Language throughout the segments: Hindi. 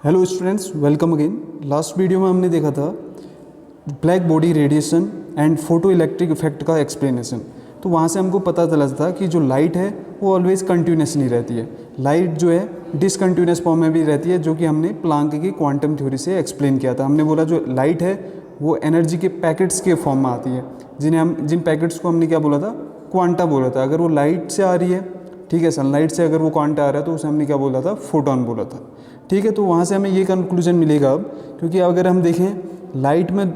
Hello students, welcome again. Last video में हमने देखा था black body radiation and photo electric effect का एक्सप्लेनेशन। तो वहाँ से हमको पता चला था कि जो लाइट है वो ऑलवेज कंटिन्यूस नहीं रहती है। लाइट जो है डिसकंटिन्यूस फॉर्म में भी रहती है, जो कि हमने प्लांक की क्वांटम थ्योरी से एक्सप्लेन किया था। हमने बोला जो लाइट है वो एनर्जी के पैकेट्स के फॉर्म में आती है, जिन पैकेट्स को हमने क्या बोला था, क्वांटा बोला था। अगर वो लाइट से आ रही है, ठीक है, सनलाइट से अगर वो क्वांटा आ रहा है तो उसे हमने क्या बोला था, फोटोन बोला था। ठीक है, तो वहाँ से हमें ये कंक्लूजन मिलेगा अब, क्योंकि अगर हम देखें लाइट में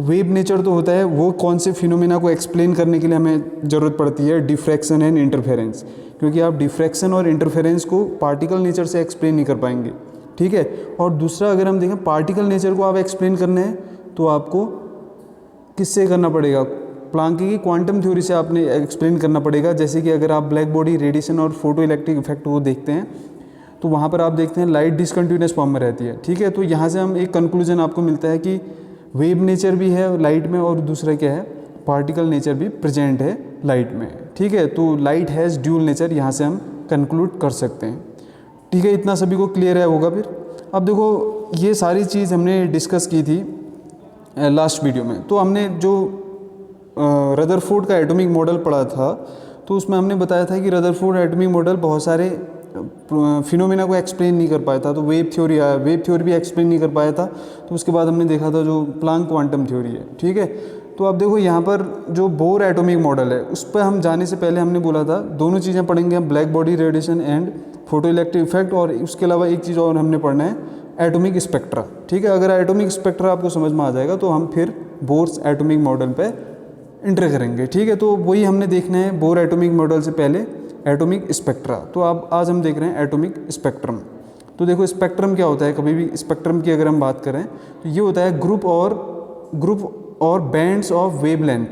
वेव नेचर तो होता है, वो कौन से फिनोमेना को एक्सप्लेन करने के लिए हमें ज़रूरत पड़ती है, डिफ्रैक्शन एंड इंटरफेरेंस। क्योंकि आप डिफ्रैक्शन और इंटरफेरेंस को पार्टिकल नेचर से एक्सप्लेन नहीं कर पाएंगे। ठीक है, और दूसरा अगर हम देखें पार्टिकल नेचर को आप एक्सप्लेन करने हैं तो आपको किससे करना पड़ेगा, प्लांक की क्वांटम थ्योरी से आपने एक्सप्लेन करना पड़ेगा। जैसे कि अगर आप ब्लैक बॉडी रेडिएशन और फोटो इलेक्ट्रिक इफेक्ट को देखते हैं तो वहाँ पर आप देखते हैं लाइट डिसकंटिन्यूस फॉर्म में रहती है। ठीक है, तो यहाँ से हम एक कंक्लूजन आपको मिलता है कि वेव नेचर भी है लाइट में, और दूसरा क्या है, पार्टिकल नेचर भी प्रेजेंट है लाइट में। ठीक है, तो लाइट हैज़ ड्यूल नेचर, यहाँ से हम कंक्लूड कर सकते हैं। ठीक है, इतना सभी को क्लियर है होगा। फिर अब देखो, ये सारी चीज़ हमने डिस्कस की थी लास्ट वीडियो में। तो हमने जो रदरफोर्ड का एटॉमिक मॉडल पढ़ा था, तो उसमें हमने बताया था कि रदरफोर्ड एटॉमिक मॉडल बहुत सारे फिनोमेना को एक्सप्लेन नहीं कर पाया था। तो वेव थ्योरी आया, वेव थ्योरी भी एक्सप्लेन नहीं कर पाया था। तो उसके बाद हमने देखा था जो प्लांक क्वांटम थ्योरी है। ठीक है, तो अब देखो यहाँ पर जो बोर एटॉमिक मॉडल है, उस पर हम जाने से पहले हमने बोला था दोनों चीज़ें पढ़ेंगे हम, black body radiation and photo electric effect, और उसके अलावा एक चीज़ और हमने पढ़ना है, एटॉमिक स्पेक्ट्रा। ठीक है, अगर एटॉमिक स्पेक्ट्रा आपको समझ में आ जाएगा तो हम फिर बोर्स एटॉमिक मॉडल पे इंटर करेंगे। ठीक है, तो वही हमने देखना है बोर एटॉमिक मॉडल से पहले एटॉमिक स्पेक्ट्रा। तो अब आज हम देख रहे हैं एटॉमिक स्पेक्ट्रम। तो देखो स्पेक्ट्रम क्या होता है, कभी भी स्पेक्ट्रम की अगर हम बात करें तो ये होता है ग्रुप और bands of wavelength,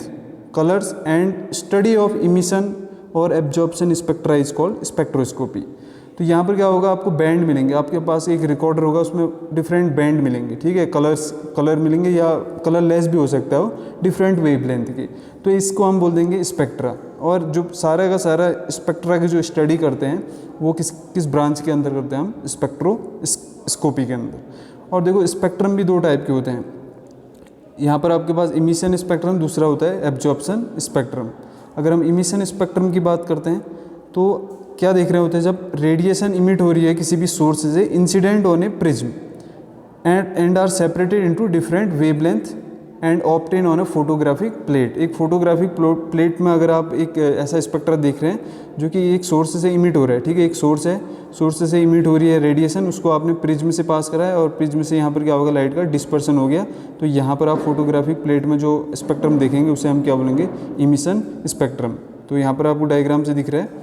colours and study of emission और absorption spectra is called spectroscopy. तो यहाँ पर क्या होगा, आपको बैंड मिलेंगे, आपके पास एक रिकॉर्डर होगा, उसमें डिफरेंट बैंड मिलेंगे। ठीक है, कलर मिलेंगे, या कलर लेस भी हो सकता है वो, डिफरेंट वेवलेंथ की। तो इसको हम बोल देंगे स्पेक्ट्रा। और जो सारा का सारा स्पेक्ट्रा की जो स्टडी करते हैं वो किस ब्रांच के अंदर करते हैं हम, स्पेक्ट्रोस्कोपी के अंदर। और देखो स्पेक्ट्रम भी दो टाइप के होते हैं। यहाँ पर आपके पास इमिशन स्पेक्ट्रम, दूसरा होता है एब्जॉर्प्शन स्पेक्ट्रम। अगर हम इमिशन स्पेक्ट्रम की बात करते हैं तो क्या देख रहे होते हैं, जब रेडिएशन इमिट हो रही है किसी भी सोर्स से, incident on a prism and are separated into different wavelength and obtain on a photographic plate. एक फोटोग्राफिक प्लेट में अगर आप एक ऐसा स्पेक्ट्रा देख रहे हैं जो कि एक सोर्स से इमिट हो रहा है, ठीक है, एक सोर्स है, सोर्स से इमिट हो रही है रेडिएशन, उसको आपने प्रिज्म से पास करा है, और प्रिज्म से यहाँ पर क्या होगा, लाइट का डिस्पर्सन हो गया। तो यहाँ पर आप फोटोग्राफिक प्लेट में जो स्पेक्ट्रम देखेंगे उसे हम क्या बोलेंगे, इमिशन स्पेक्ट्रम। तो यहाँ पर आपको डायग्राम से दिख रहा है।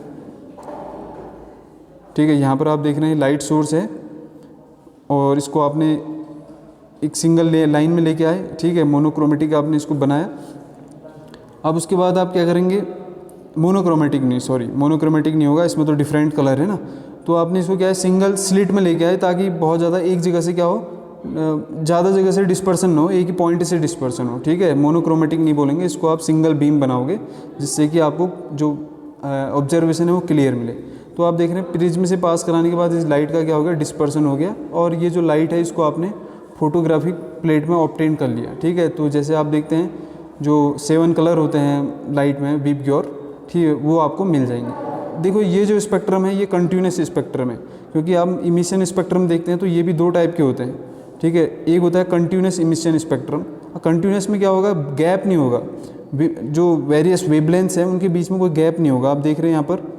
ठीक है, यहाँ पर आप देख रहे हैं लाइट सोर्स है, और इसको आपने एक सिंगल लाइन में लेके आए। ठीक है, मोनोक्रोमेटिक आपने इसको बनाया। अब उसके बाद आप क्या करेंगे, मोनोक्रोमेटिक नहीं होगा, इसमें तो डिफरेंट कलर है ना। तो आपने इसको क्या है, सिंगल स्लिट में लेके आए, ताकि बहुत ज़्यादा एक जगह से क्या हो, ज़्यादा जगह से डिस्पर्सन ना हो, एक ही पॉइंट से डिस्पर्सन हो। ठीक है, मोनोक्रोमेटिक नहीं बोलेंगे इसको, आप सिंगल बीम बनाओगे, जिससे कि आपको जो ऑब्जर्वेशन है वो क्लियर मिले। तो आप देख रहे हैं प्रिज्म से पास कराने के बाद इस लाइट का क्या हो गया, डिस्पर्सन हो गया, और ये जो लाइट है इसको आपने फोटोग्राफिक प्लेट में ऑब्टेन कर लिया। ठीक है, तो जैसे आप देखते हैं जो 7 कलर होते हैं लाइट में, वीबग्योर, ठीक है, वो आपको मिल जाएंगे। देखो ये जो स्पेक्ट्रम है ये कंटिन्यूस स्पेक्ट्रम है, क्योंकि आप इमिशन स्पेक्ट्रम देखते हैं तो ये भी दो टाइप के होते हैं। ठीक है, एक होता है कंटिन्यूस इमिशन स्पेक्ट्रम। कंटिन्यूस में क्या होगा, गैप नहीं होगा, जो वेरियस वेवलेंथ्स हैं उनके बीच में कोई गैप नहीं होगा। आप देख रहे हैं यहाँ पर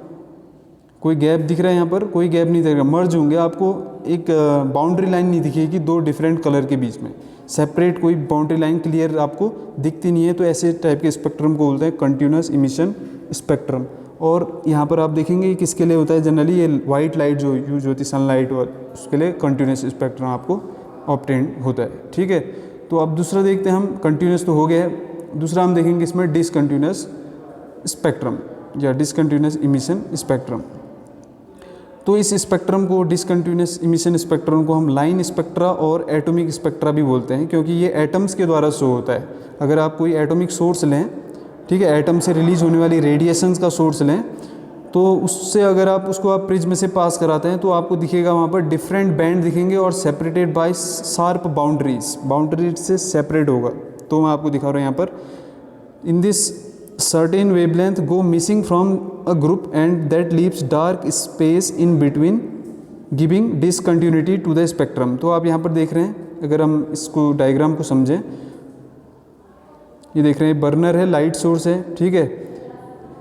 कोई गैप दिख रहा है, यहाँ पर कोई गैप नहीं दिख रहा, मर्ज होंगे, आपको एक बाउंड्री लाइन नहीं दिखेगी दो डिफरेंट कलर के बीच में, सेपरेट कोई बाउंड्री लाइन क्लियर आपको दिखती नहीं है। तो ऐसे टाइप के स्पेक्ट्रम को बोलते हैं कंटिन्यूस इमिशन स्पेक्ट्रम। और यहाँ पर आप देखेंगे किसके लिए होता है, जनरली ये वाइट लाइट जो यूज होती है सनलाइट, और उसके लिए कंटिन्यूस स्पेक्ट्रम आपको ऑब्टेन होता है। ठीक है, तो अब दूसरा देखते हैं हम, कंटिन्यूस तो हो गया है, दूसरा हम देखेंगे इसमें डिसकंटिन्यूस स्पेक्ट्रम या डिसकंटिन्यूस इमिशन स्पेक्ट्रम। तो इस स्पेक्ट्रम को, डिसकंटिन्यूस इमिशन स्पेक्ट्रम को हम लाइन स्पेक्ट्रा और एटॉमिक स्पेक्ट्रा भी बोलते हैं, क्योंकि ये एटम्स के द्वारा शो होता है। अगर आप कोई एटॉमिक सोर्स लें, ठीक है, एटम से रिलीज होने वाली रेडिएशंस का सोर्स लें, तो उससे अगर आप उसको आप प्रिज्म से पास कराते हैं तो आपको दिखेगा वहाँ पर डिफरेंट बैंड दिखेंगे और सेपरेटेड बाय शार्प बाउंड्रीज से सेपरेट होगा। तो मैं आपको दिखा रहा हूँ यहाँ पर, in this certain wavelength go missing from a group and that leaves dark space in between giving discontinuity to the spectrum. तो आप यहाँ पर देख रहे हैं, अगर हम इसको डायग्राम को समझें, ये देख रहे हैं बर्नर है, लाइट सोर्स है, ठीक है,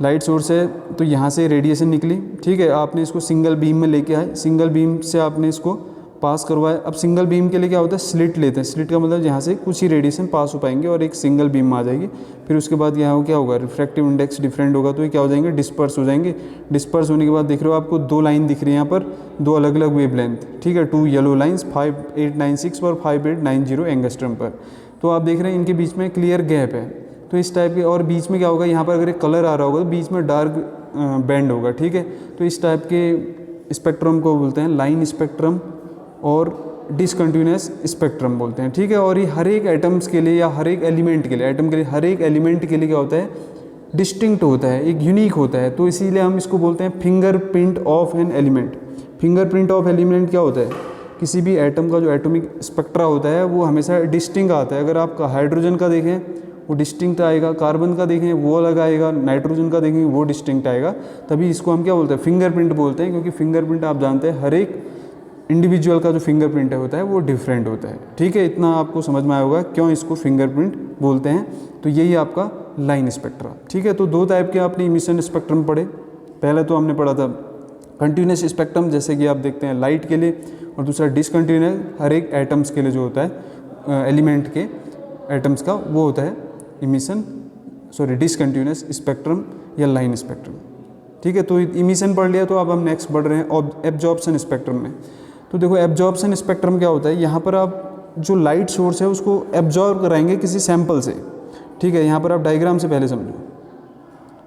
लाइट सोर्स है, तो यहाँ से रेडिएशन निकली, ठीक है, आपने इसको सिंगल बीम में लेके आए, सिंगल बीम से आपने इसको पास करवाया। अब सिंगल बीम के लिए क्या होता है, स्लिट लेते हैं, स्लिट का मतलब यहाँ से कुछ ही रेडिएशन पास हो पाएंगे और एक सिंगल बीम में आ जाएगी। फिर उसके बाद यहाँ क्या होगा, रिफ्रैक्टिव इंडेक्स डिफरेंट होगा, तो ये क्या हो जाएंगे, डिस्पर्स हो जाएंगे। डिस्पर्स होने के बाद देख रहे हो आपको 2 लाइन दिख रही है यहाँ पर, 2 अलग अलग वेवलेंथ, ठीक है, 2 येलो लाइन्स 5896 और 5890 एंगस्ट्रम पर। तो आप देख रहे हैं इनके बीच में क्लियर गैप है, तो इस टाइप के, और बीच में क्या होगा, यहाँ पर अगर एक कलर आ रहा होगा तो बीच में डार्क बैंड होगा, ठीक है। तो इस टाइप के स्पेक्ट्रम को बोलते हैं लाइन स्पेक्ट्रम और डिसकंटिन्यूअस स्पेक्ट्रम बोलते हैं, ठीक है। और ये हर एक एटम्स के लिए या हर एक एलिमेंट के लिए, एटम के लिए, हर एक एलिमेंट के लिए क्या होता है, डिस्टिंक्ट होता है, एक यूनिक होता है। तो इसीलिए हम इसको बोलते हैं fingerprint of an element. Fingerprint of element क्या होता है, किसी भी एटम का जो एटॉमिक स्पेक्ट्रा होता है वो हमेशा डिस्टिंक्ट आता है। अगर आप हाइड्रोजन का देखें वो डिस्टिंक्ट आएगा, कार्बन का देखें वो अलग आएगा, नाइट्रोजन का देखेंगे वो डिस्टिंक्ट आएगा, तभी इसको हम क्या बोलते हैं, फिंगरप्रिंट बोलते हैं। क्योंकि फिंगरप्रिंट आप जानते हैं हर एक इंडिविजुअल का जो फिंगरप्रिंट होता है वो डिफरेंट होता है, ठीक है। इतना आपको समझ में आया होगा क्यों इसको फिंगरप्रिंट बोलते हैं। तो यही आपका लाइन स्पेक्ट्रा, ठीक है। तो 2 टाइप के आपने इमिशन स्पेक्ट्रम पढ़े। पहले तो हमने पढ़ा था कंटिन्यूस स्पेक्ट्रम, जैसे कि आप देखते हैं लाइट के लिए, और दूसरा डिसकंटिन्यूअस, हर एक एटम्स के लिए जो होता है, एलिमेंट के एटम्स का, वो होता है डिसकंटिन्यूअस स्पेक्ट्रम या लाइन स्पेक्ट्रम, ठीक है। तो इमिशन पढ़ लिया, तो अब हम नेक्स्ट बढ़ रहे हैं एब्जॉर्प्शन स्पेक्ट्रम में। तो देखो एब्जॉर्प्शन स्पेक्ट्रम क्या होता है, यहाँ पर आप जो लाइट सोर्स है उसको एब्जॉर्ब कराएंगे किसी सैंपल से, ठीक है। यहाँ पर आप डायग्राम से पहले समझो,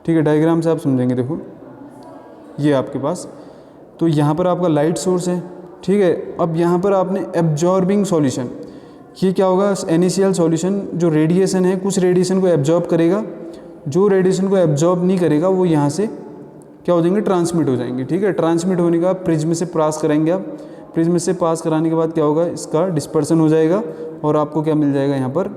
ठीक है, डायग्राम से आप समझेंगे। देखो ये आपके पास, तो यहाँ पर आपका लाइट सोर्स है, ठीक है। अब यहाँ पर आपने एब्जॉर्बिंग सॉल्यूशन, ये क्या होगा, NaCl सॉल्यूशन, जो रेडिएशन है कुछ रेडिएशन को एब्जॉर्ब करेगा, जो रेडिएशन को एब्जॉर्ब नहीं करेगा वो यहाँ से क्या हो जाएंगे, ट्रांसमिट हो जाएंगे, ठीक है। ट्रांसमिट होने के बाद प्रिज्म से पास कराएंगे आप, प्रिज्म से पास कराने के बाद क्या होगा, इसका डिस्पर्सन हो जाएगा और आपको क्या मिल जाएगा, यहाँ पर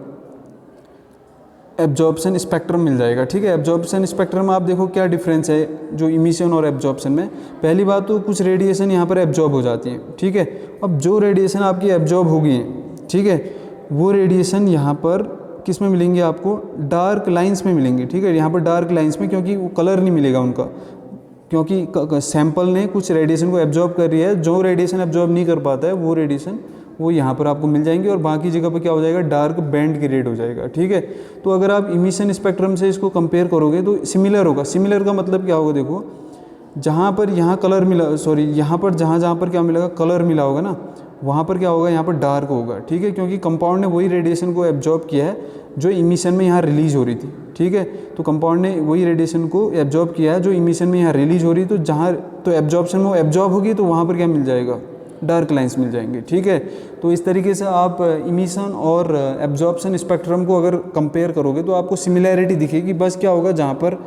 एब्जॉर्प्शन स्पेक्ट्रम मिल जाएगा, ठीक है। एब्जॉर्प्शन स्पेक्ट्रम में आप देखो क्या डिफरेंस है जो इमिशन और एब्जॉर्प्शन में। पहली बात तो कुछ रेडिएशन यहाँ पर एब्जॉर्ब हो जाती है, ठीक है। अब जो रेडिएशन आपकी एब्जॉर्ब हो गई है, ठीक है, वो रेडिएशन यहाँ पर किस में मिलेंगे, आपको डार्क लाइंस में मिलेंगे, ठीक है। यहाँ पर डार्क लाइंस में, क्योंकि वो कलर नहीं मिलेगा उनका, क्योंकि सैंपल ने कुछ रेडिएशन को एब्जॉर्ब कर रही है, जो रेडिएशन एब्जॉर्ब नहीं कर पाता है वो रेडिएशन वो यहाँ पर आपको मिल जाएंगे और बाकी जगह पर क्या हो जाएगा, डार्क बैंड क्रिएट हो जाएगा, ठीक है। तो अगर आप इमिशन स्पेक्ट्रम से इसको कंपेयर करोगे तो सिमिलर होगा। सिमिलर का मतलब क्या होगा, देखो जहाँ पर यहाँ कलर मिला, यहाँ पर जहाँ पर क्या मिलेगा, कलर मिला होगा ना, वहाँ पर क्या होगा, यहाँ पर डार्क होगा, ठीक है। क्योंकि कंपाउंड ने वही रेडिएशन को एब्जॉर्ब किया है जो इमिशन में यहाँ रिलीज हो रही थी, ठीक है। तो कंपाउंड ने वही रेडिएशन को एब्जॉर्ब किया है जो इमिशन में यहाँ रिलीज हो रही, तो जहाँ तो एब्जॉर्प्शन में वो एब्जॉर्ब होगी तो वहाँ पर क्या मिल जाएगा, डार्क लाइंस मिल जाएंगे, ठीक है। तो इस तरीके से आप इमिशन और एब्जॉर्प्शन स्पेक्ट्रम को अगर कंपेयर करोगे तो आपको सिमिलैरिटी दिखेगी। बस क्या होगा, जहाँ पर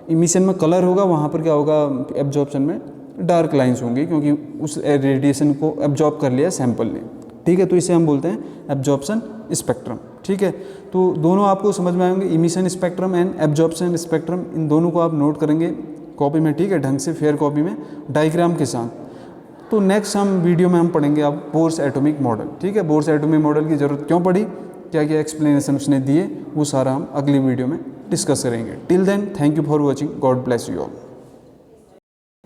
इमिशन में कलर होगा वहाँ पर क्या होगा, एब्जॉर्प्शन में डार्क लाइंस होंगी, क्योंकि उस रेडिएशन को एब्जॉर्ब कर लिया सैंपल ने, ठीक है। तो इसे हम बोलते हैं एब्जॉर्प्शन स्पेक्ट्रम, ठीक है। तो दोनों आपको समझ में आएंगे, emission spectrum and absorption spectrum, इन दोनों को आप नोट करेंगे कॉपी में, ठीक है, ढंग से फेयर कॉपी में डायग्राम के साथ। तो नेक्स्ट हम वीडियो में हम पढ़ेंगे आप बोर्स एटॉमिक मॉडल, ठीक है। बोर्स एटॉमिक मॉडल की ज़रूरत क्यों पड़ी, क्या क्या एक्सप्लेनेशन उसने दिए, वो सारा हम अगली वीडियो में डिस्कस करेंगे। Till then thank you for watching, God bless you all.